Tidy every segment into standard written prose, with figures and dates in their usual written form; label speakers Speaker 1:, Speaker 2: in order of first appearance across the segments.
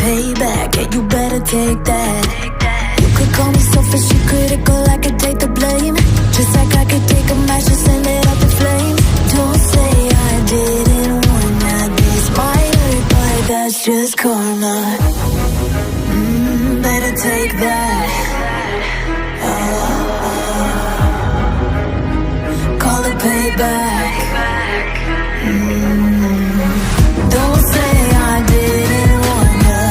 Speaker 1: payback, yeah, you better take that. You could call me selfish and critical, I could take the blame. Just like I could take a match and send it up in flames. Don't say I didn't warn ya. This might hurt, but that's just karma. Better take that. Call it payback. Don't say I didn't warn ya.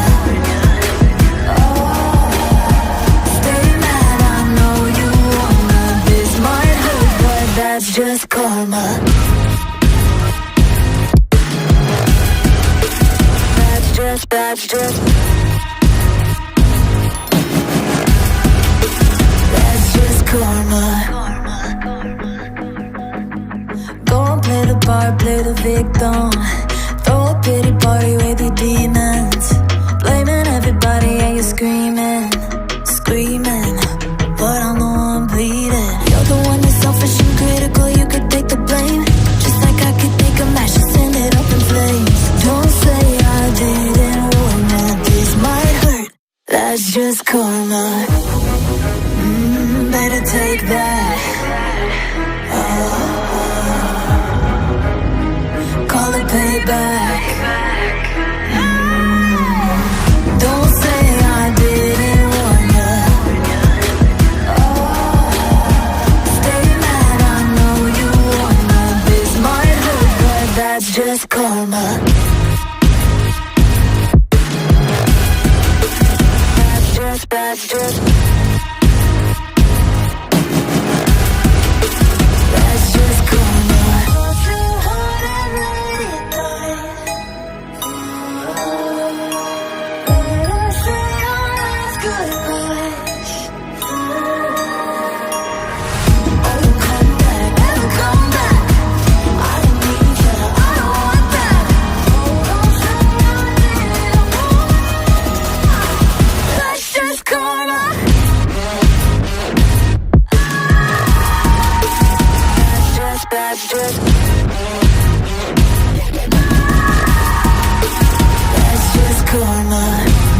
Speaker 1: Stay mad, I know you wanna. This might hurt, but that's just karma. That's just karma. Go and play the part, play the victim. Throw a pity party with your demons. Blaming everybody and you're screaming, screaming, but I'm the one bleeding. You're the one that's selfish and critical, you could take the blame. Just like I could take a match and send it up in flames. Don't say I didn't warn ya. This might hurt, that's just karma. Better take that. Call it payback. Don't say I didn't warn ya. Stay mad, I know you wanna. This might hurt, but that's just karma. That's just karma.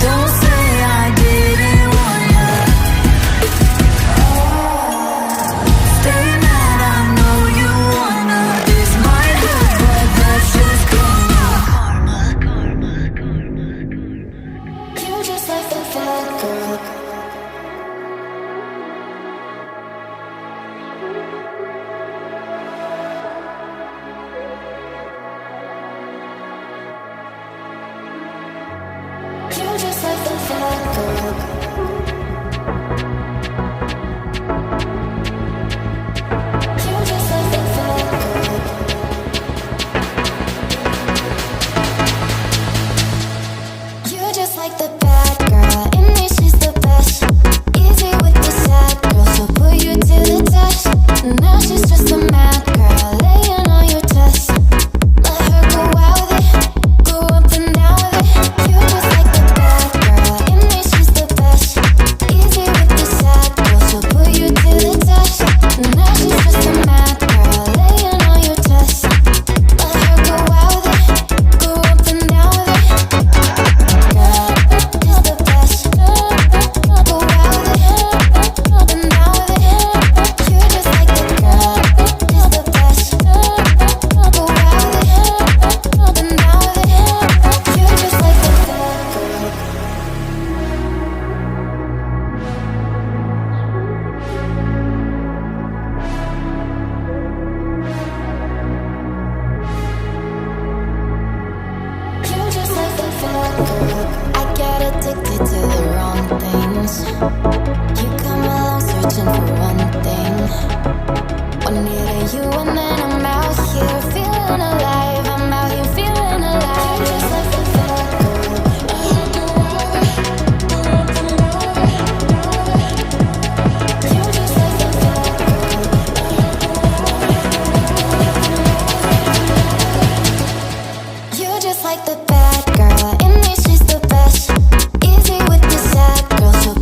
Speaker 1: Don't say I didn't warn ya. Stay mad, I know you wanna. This might hurt, but that's just karma. You just like the fat girl. You just like the fat girl. You just like the fat girl. You just like the bad girl. In me she's the best. Easy with the sad girl, so put you to the test. Now she's just a mad girl, laying on your chest. Let her go out with it, go up and down with it. You just like the bad girl. In me she's the best. Easy with the sad girl, so put you to the test. Now she's just a mad girl, laying on your chest. Let her go out with it, go up and down with it. Girl, is the best. Go out with it, up and down with it. You just like the girl, is the best. Go out with it, up and down with it. You just like the bad girl. You just like the fat girl.